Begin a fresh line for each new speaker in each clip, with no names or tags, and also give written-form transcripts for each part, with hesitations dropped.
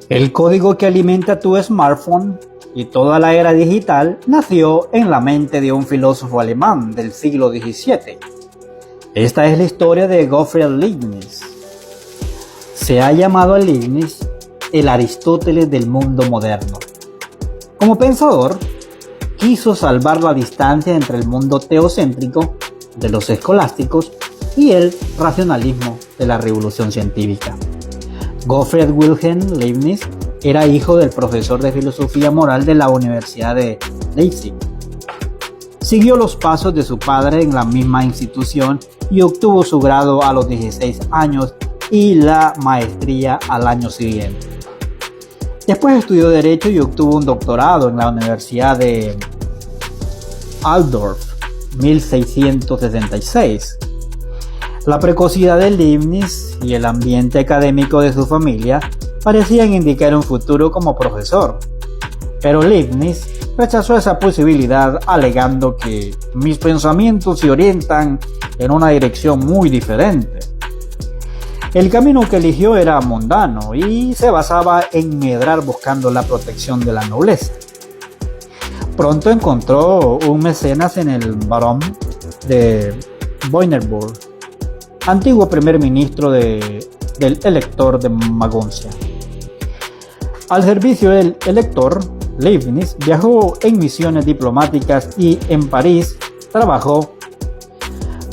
El código que alimenta tu smartphone y toda la era digital nació en la mente de un filósofo alemán del siglo XVII. Esta es la historia de Gottfried Leibniz. Se ha llamado a Leibniz el Aristóteles del mundo moderno. Como pensador, quiso salvar la distancia entre el mundo teocéntrico de los escolásticos y el racionalismo de la revolución científica. Gottfried Wilhelm Leibniz era hijo del profesor de filosofía moral de la Universidad de Leipzig. Siguió los pasos de su padre en la misma institución y obtuvo su grado a los 16 años y la maestría al año siguiente. Después estudió Derecho y obtuvo un doctorado en la Universidad de Altdorf, 1666. La precocidad de Leibniz y el ambiente académico de su familia parecían indicar un futuro como profesor, pero Leibniz rechazó esa posibilidad alegando que mis pensamientos se orientan en una dirección muy diferente. El camino que eligió era mundano y se basaba en medrar buscando la protección de la nobleza. Pronto encontró un mecenas en el barón de Boinerburg, antiguo primer ministro del elector de Maguncia. Al servicio del elector, Leibniz viajó en misiones diplomáticas y en París trabajó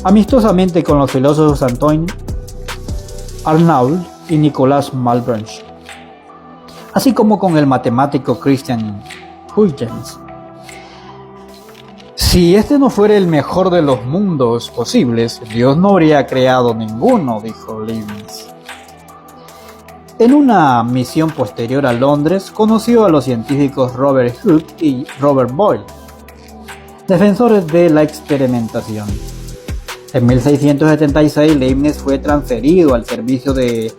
amistosamente con los filósofos Antoine Arnauld y Nicolas Malebranche, así como con el matemático Christian Huygens. Si este no fuera el mejor de los mundos posibles, Dios no habría creado ninguno, dijo Leibniz. En una misión posterior a Londres, conoció a los científicos Robert Hooke y Robert Boyle, defensores de la experimentación. En 1676, Leibniz fue transferido al servicio del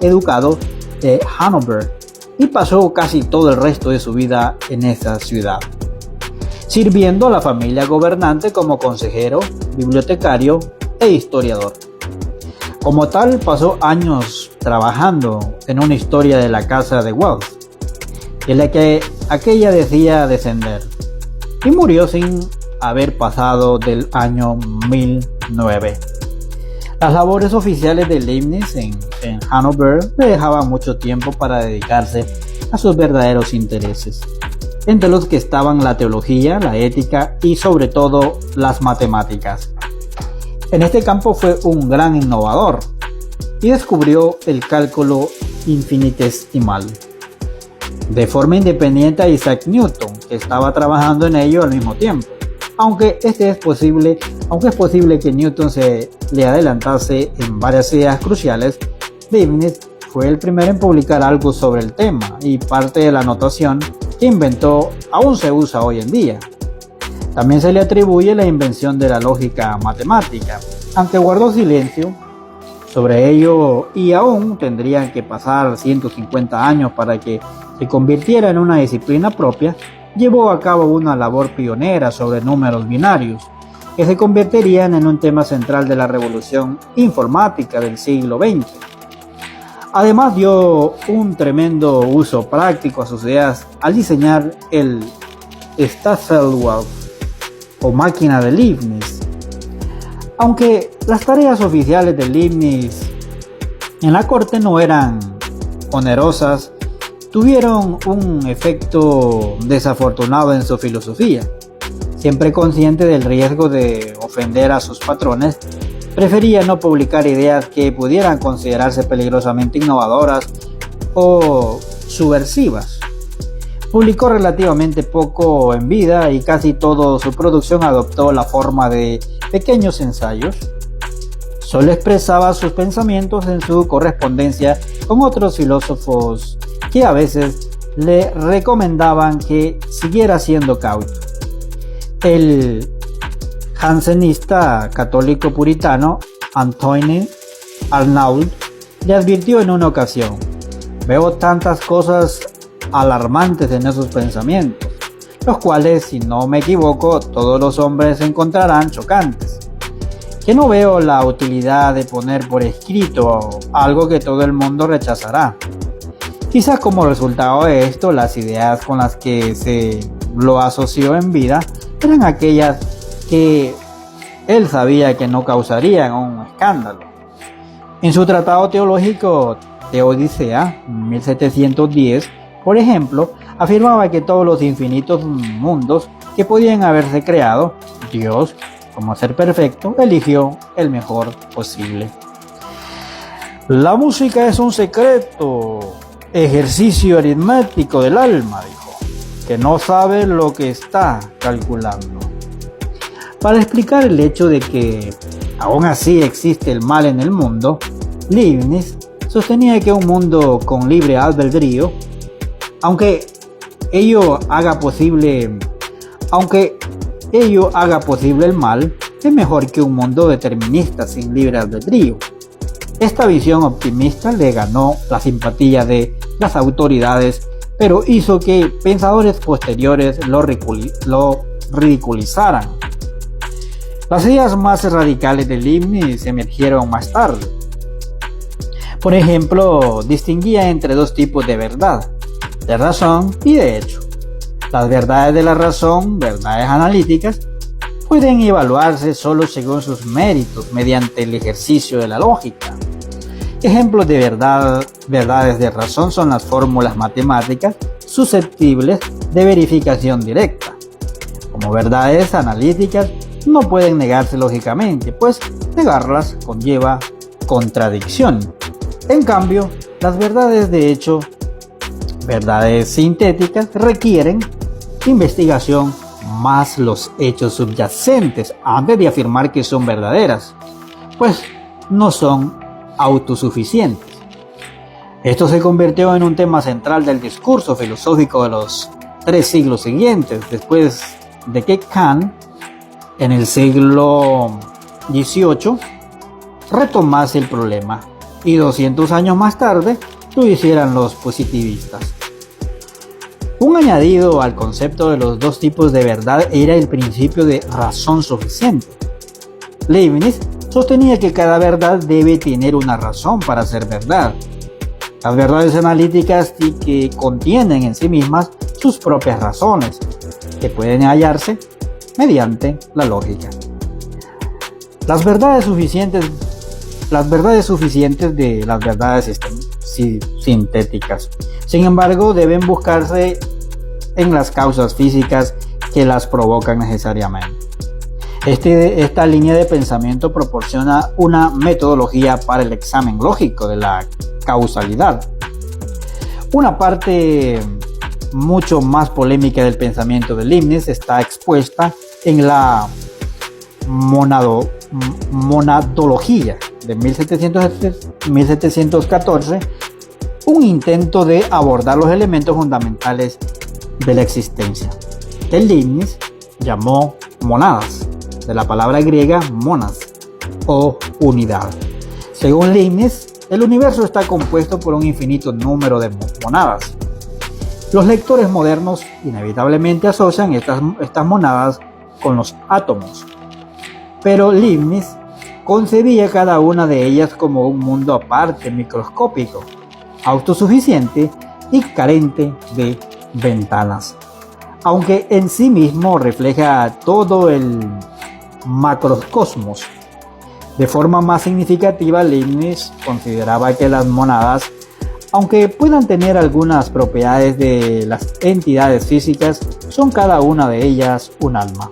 educado de Hannover y pasó casi todo el resto de su vida en esa ciudad, sirviendo a la familia gobernante como consejero, bibliotecario e historiador. Como tal, pasó años trabajando en una historia de la casa de Wells, en la que aquella decía descender, y murió sin haber pasado del año 1009. Las labores oficiales de Leibniz en Hannover le dejaban mucho tiempo para dedicarse a sus verdaderos intereses, entre los que estaban la teología, la ética y sobre todo las matemáticas. En este campo fue un gran innovador y descubrió el cálculo infinitesimal. De forma independiente a Isaac Newton, que estaba trabajando en ello al mismo tiempo. Aunque es posible que Newton se le adelantase en varias ideas cruciales, Leibniz fue el primero en publicar algo sobre el tema y parte de la notación que inventó aún se usa hoy en día. También se le atribuye la invención de la lógica matemática, aunque guardó silencio sobre ello y aún tendrían que pasar 150 años para que se convirtiera en una disciplina propia. Llevó a cabo una labor pionera sobre números binarios, que se convertirían en un tema central de la revolución informática del siglo XX. Además dio un tremendo uso práctico a sus ideas al diseñar el Stafelwalf o máquina de Leibniz. Aunque las tareas oficiales de Leibniz en la corte no eran onerosas, tuvieron un efecto desafortunado en su filosofía. Siempre consciente del riesgo de ofender a sus patrones, prefería no publicar ideas que pudieran considerarse peligrosamente innovadoras o subversivas. Publicó relativamente poco en vida y casi toda su producción adoptó la forma de pequeños ensayos. Solo expresaba sus pensamientos en su correspondencia con otros filósofos que a veces le recomendaban que siguiera siendo cauto. El jansenista católico puritano Antoine Arnauld le advirtió en una ocasión: veo tantas cosas alarmantes en esos pensamientos, los cuales, si no me equivoco, todos los hombres encontrarán chocantes, que no veo la utilidad de poner por escrito algo que todo el mundo rechazará. Quizás como resultado de esto, las ideas con las que se lo asoció en vida eran aquellas que él sabía que no causarían un escándalo. En su tratado teológico Teodicea, 1710, por ejemplo, afirmaba que todos los infinitos mundos que podían haberse creado, Dios, como ser perfecto, eligió el mejor posible. La música es un secreto, ejercicio aritmético del alma, dijo, que no sabe lo que está calculando. Para explicar el hecho de que aún así existe el mal en el mundo, Leibniz sostenía que un mundo con libre albedrío, aunque ello haga posible el mal, es mejor que un mundo determinista sin libre albedrío. Esta visión optimista le ganó la simpatía de las autoridades, pero hizo que pensadores posteriores lo ridiculizaran. Las ideas más radicales de Leibniz emergieron más tarde. Por ejemplo, distinguía entre dos tipos de verdad, de razón y de hecho. Las verdades de la razón, verdades analíticas, pueden evaluarse solo según sus méritos mediante el ejercicio de la lógica. Ejemplos de verdades de razón son las fórmulas matemáticas susceptibles de verificación directa. Como verdades analíticas, no pueden negarse lógicamente, pues negarlas conlleva contradicción. En cambio, las verdades de hecho, verdades sintéticas, requieren investigación más los hechos subyacentes antes de afirmar que son verdaderas, pues no son autosuficientes. Esto se convirtió en un tema central del discurso filosófico de los 3 siglos siguientes, después de que Kant, en el siglo XVIII, retomase el problema, y 200 años más tarde lo hicieran los positivistas. Un añadido al concepto de los dos tipos de verdad era el principio de razón suficiente. Leibniz sostenía que cada verdad debe tener una razón para ser verdad. Las verdades analíticas y que contienen en sí mismas sus propias razones, que pueden hallarse mediante la lógica. Las verdades suficientes de las verdades sintéticas, sin embargo, deben buscarse en las causas físicas que las provocan necesariamente. Esta línea de pensamiento proporciona una metodología para el examen lógico de la causalidad. Una parte mucho más polémica del pensamiento de Leibniz está expuesta en la monadología de 1714, un intento de abordar los elementos fundamentales de la existencia, que Leibniz llamó monadas, de la palabra griega monas, o unidad. Según Leibniz, el universo está compuesto por un infinito número de monadas. Los lectores modernos inevitablemente asocian estas monadas con los átomos, pero Leibniz concebía cada una de ellas como un mundo aparte, microscópico, autosuficiente y carente de ventanas, aunque en sí mismo refleja todo el macrocosmos. De forma más significativa, Leibniz consideraba que las monadas, aunque puedan tener algunas propiedades de las entidades físicas, son cada una de ellas un alma.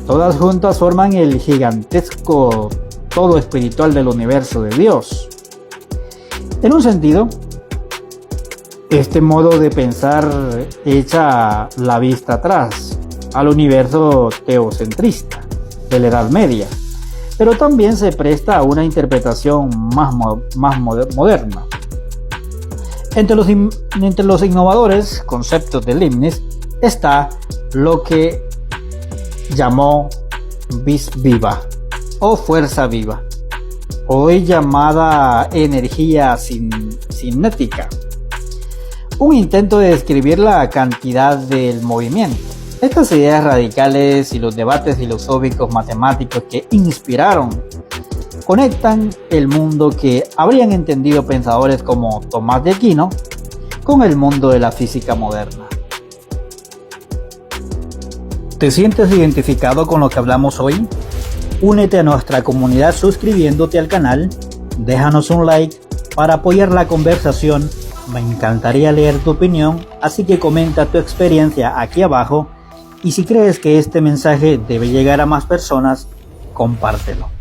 Todas juntas forman el gigantesco todo espiritual del universo de Dios. En un sentido, este modo de pensar echa la vista atrás al universo teocentrista de la Edad Media, pero también se presta a una interpretación más moderna. Entre los innovadores conceptos de Leibniz está lo que llamó vis viva o fuerza viva, hoy llamada energía cinética, un intento de describir la cantidad del movimiento. Estas ideas radicales y los debates filosóficos matemáticos que inspiraron conectan el mundo que habrían entendido pensadores como Tomás de Aquino con el mundo de la física moderna. ¿Te sientes identificado con lo que hablamos hoy? Únete a nuestra comunidad suscribiéndote al canal, déjanos un like para apoyar la conversación. Me encantaría leer tu opinión, así que comenta tu experiencia aquí abajo y si crees que este mensaje debe llegar a más personas, compártelo.